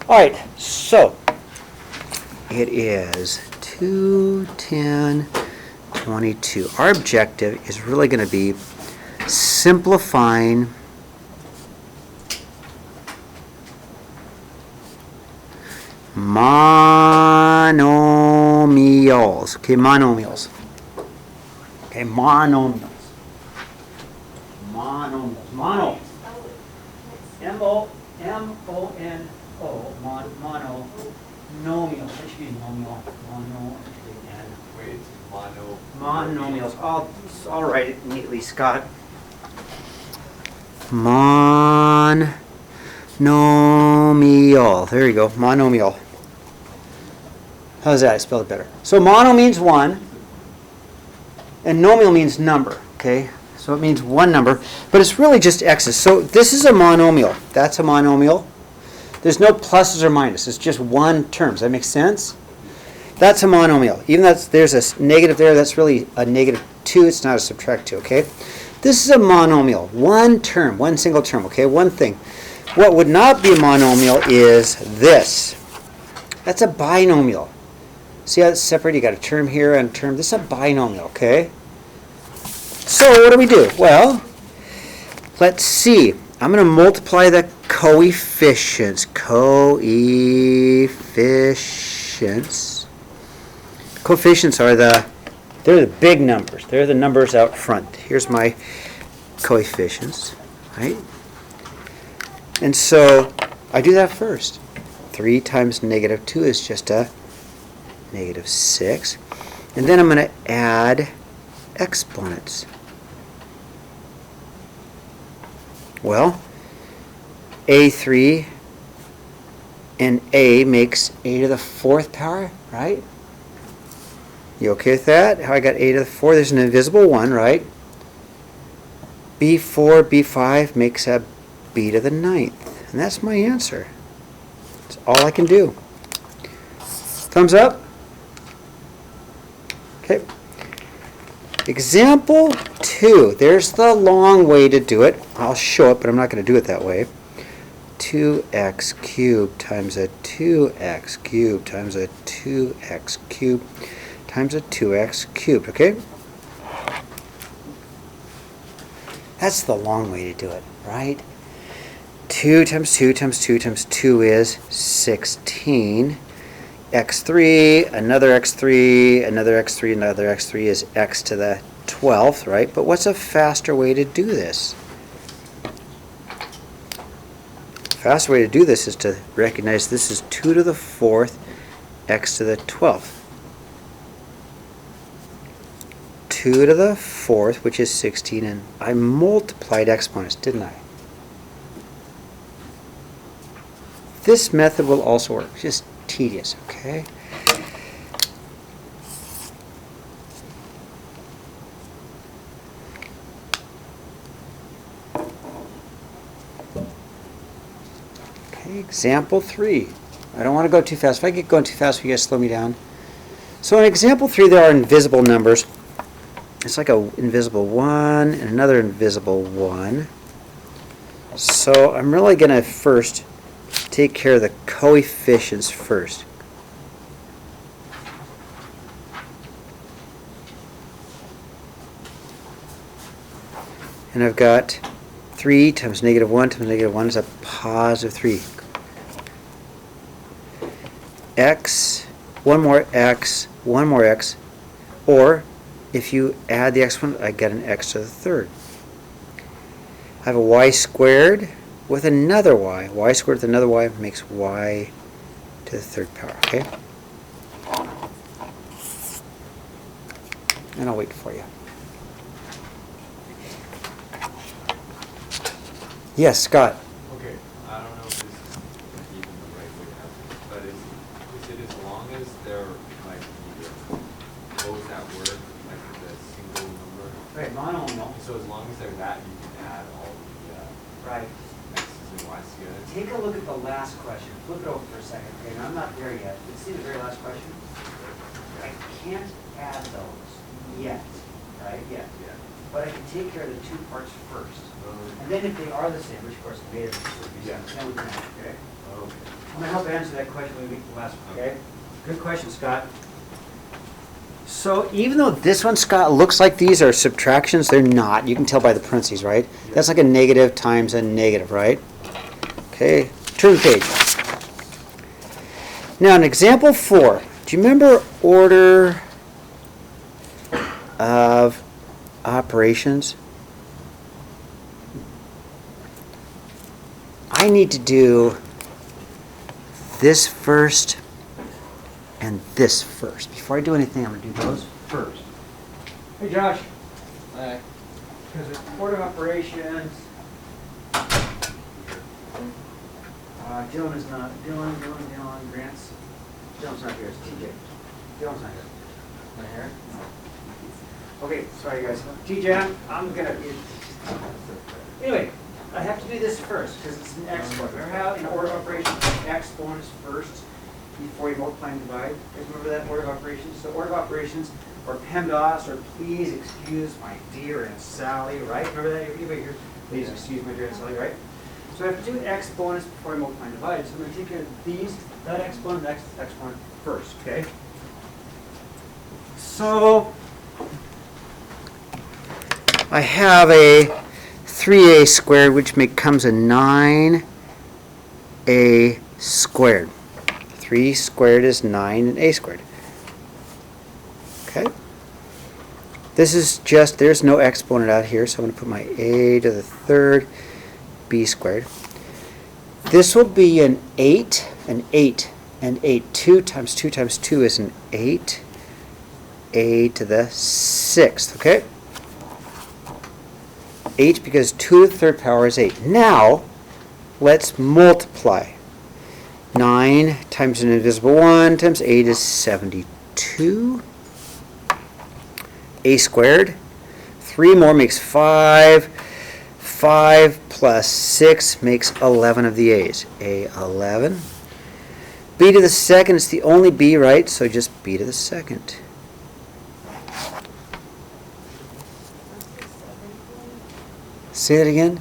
All right, so it is 2, 10, 22. Our objective is really going to be simplifying monomials. Okay, monomials. Okay, monomials. Monomials. Mono. M-O-N-O. Monomials. That should be mono. Wait, mono. Monomials. I'll write it neatly, Scott. Monomial. There you go. Monomial. How's that? I spelled it better. So mono means one, and nomial means number. Okay, so it means one number, but it's really just x's. So this is a monomial. That's a monomial. There's no pluses or minuses. It's just one term. Does that make sense? That's a monomial. Even though there's a negative there, that's really a -2. It's not a subtract 2. Okay. This is a monomial. One term, one single term. Okay, one thing. What would not be a monomial is this. That's a binomial. See how it's separate? You got a term here and a term. This is a binomial. Okay. So what do we do? Well, let's see. I'm going to multiply the coefficients. Coefficients. Coefficients are they're the big numbers. They're the numbers out front. Here's my coefficients, right? And so I do that first. 3 times -2 is just a -6. And then I'm going to add exponents. Well, A3 and A makes a to the 4th power, right? You okay with that? How I got a to the 4? There's an invisible 1, right? B4, B5 makes a b to the 9th. And that's my answer. That's all I can do. Thumbs up? Okay. Example 2. There's the long way to do it. I'll show it, but I'm not going to do it that way. 2x cubed times a 2x cubed times a 2x cubed times a 2x cubed. Okay? That's the long way to do it, right? 2 times 2 times 2 times 2 is 16. x3, another x3, another x3, another x3 is x to the 12th, right? But what's a faster way to do this? The faster way to do this is to recognize this is 2 to the 4th, x to the 12th. 2 to the 4th, which is 16, and I multiplied exponents, didn't I? This method will also work. Just tedious, okay? Okay, example 3. I don't want to go too fast. If I get going too fast, you guys slow me down. So in example 3, there are invisible numbers. It's like an invisible 1 and another invisible 1. So I'm really going to first take care of the coefficients first. And I've got 3 times -1 times -1 is a positive 3. X, one more x, or if you add the exponent, I get an x to the 3rd. I have a y squared with another y. Y squared with another y makes y to the 3rd power, okay? And I'll wait for you. Yes, Scott. Okay, I don't know if this is even the right way to ask it, but is it as long as they're like both that word, like the single number? Right, monomial. So as long as they're that, you can add all the Right. x's and y's together. Take a look at the last question. Flip it over for a second, okay? Now, I'm not there yet. You see the very last question? I can't add those yet, right? Yet. Yeah. But I can take care of the 2 parts first. And then if they are the same, which of course they are, Yeah. then we can add, okay? Okay. I'm going to help answer that question when we get to the last one, okay? Good question, Scott. So even though this one, Scott, looks like these are subtractions, they're not. You can tell by the parentheses, right? That's like a negative times a negative, right? Okay, turn the page. Now, in example 4, do you remember order of operations? I need to do this first and this first. Before I do anything, I'm going to do those first. Hey, Josh. Hi. Because it's order of operations. Dylan is not. Dylan, Grant's. Dylan's not here. It's TJ. Dylan's not here. Not here? No. Okay, sorry guys. TJ, I'm gonna. Anyway, I have to do this first because it's an exponent. Remember how in order of operations, exponents first before you multiply and divide? You guys remember that order of operations? So order of operations, or PEMDAS, or please excuse my dear Aunt Sally, right? Remember that? Anybody here? Please excuse my dear Aunt Sally, right? So I have to do exponents before I multiply and divide. So I'm going to take care of these, that exponent, that exponent first, okay? So I have a 3a squared, which becomes a 9a squared. 3 squared is 9 and a squared. Okay? This is just, there's no exponent out here, so I'm going to put my a to the third b squared. This will be an 8, an 8, and 8. 2 times 2 times 2 is an 8. A to the 6th, okay? 8 because 2 to the third power is 8. Now, let's multiply. 9 times an invisible 1 times 8 is 72. A squared. 3 more makes 5. 5 plus 6 makes 11 of the a's. A 11. B to the second is the only b, right? So just b to the second. Say that again.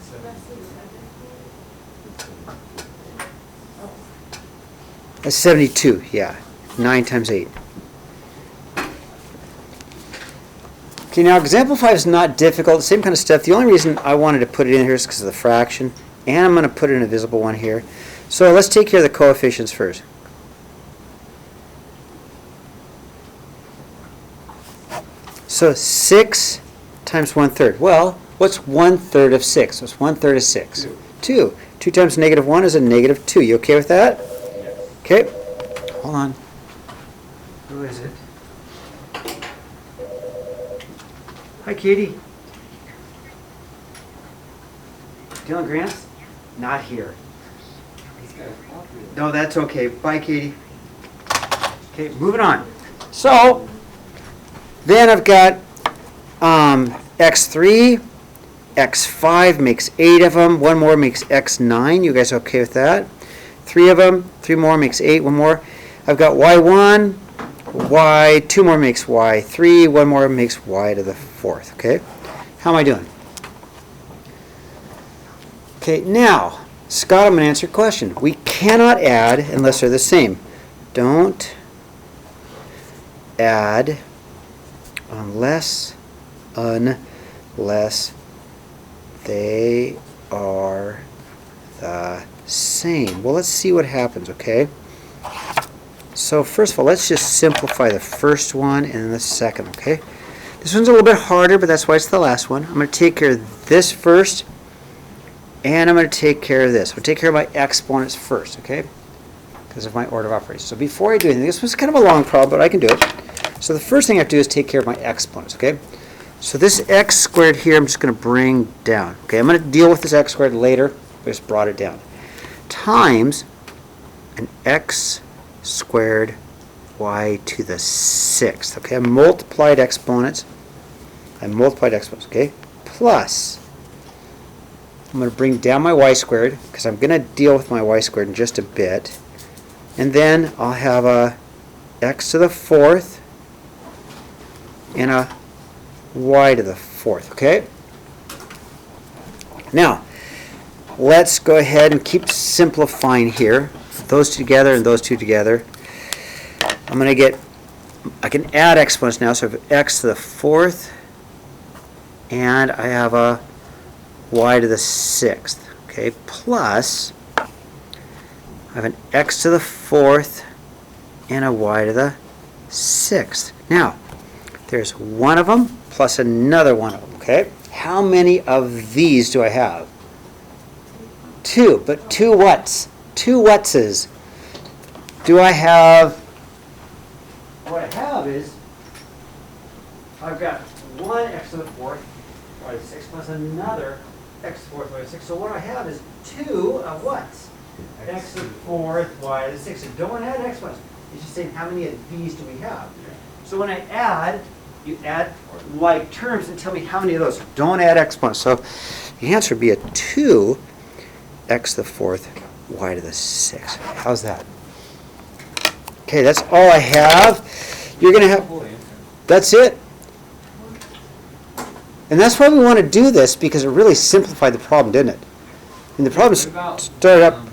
That's 72, yeah. 9 times 8. Okay, now example 5 is not difficult, the same kind of stuff. The only reason I wanted to put it in here is because of the fraction. And I'm going to put in a visible one here. So let's take care of the coefficients first. So 6 times 1/3. Well, what's 1/3 of 6? What's 1/3 of 6? 2. 2 times negative 1 is a negative 2. You okay with that? Yes. Okay. Hold on. Who is it? Hi, Katie. Dylan Grant's not here. He's got a copy. No, that's okay. Bye, Katie. Okay, moving on. So, then I've got x3, x5 makes 8 of them. One more makes x9. You guys okay with that? 3 of them. 3 more makes 8. One more. I've got y1, y2 more makes y3. One more makes y to the 4th. Okay? How am I doing? Okay, now, Scott, I'm going to answer your question. We cannot add unless they're the same. Don't add unless they are the same. Well, let's see what happens, okay? So first of all, let's just simplify the first one and then the second, okay? This one's a little bit harder, but that's why it's the last one. I'm going to take care of this first, and I'm going to take care of this. I'm going to take care of my exponents first, okay? Because of my order of operations. So before I do anything, this was kind of a long problem, but I can do it. So the first thing I have to do is take care of my exponents, okay? So this x squared here, I'm just going to bring down. Okay, I'm going to deal with this x squared later. I just brought it down. Times an x squared y to the 6th. Okay, I multiplied exponents. Okay? Plus, I'm going to bring down my y squared because I'm going to deal with my y squared in just a bit. And then I'll have a x to the 4th and a y to the 4th, okay? Now, let's go ahead and keep simplifying here. those two together and those two together. I'm going to get, I can add exponents now, so I have x to the 4th, and I have a y to the 6th, okay, plus I have an x to the 4th and a y to the 6th. Now, there's one of them plus another one of them, okay? How many of these do I have? 2, but 2 whats? 2 whatses. Do I have, what I have is, I've got one x to the 4th, y to the 6th, plus another x to the 4th, y to the 6th. So what I have is 2 of what's? X to the 4th, y to the 6th. So don't add exponents. It's just saying how many of these do we have. So when I add, you add like terms and tell me how many of those. Don't add exponents. So the answer would be a 2 x to the 4th, y to the 6th. How's that? Okay, that's all I have. You're going to have, that's it. And that's why we want to do this, because it really simplified the problem, didn't it? And the problem What about, started up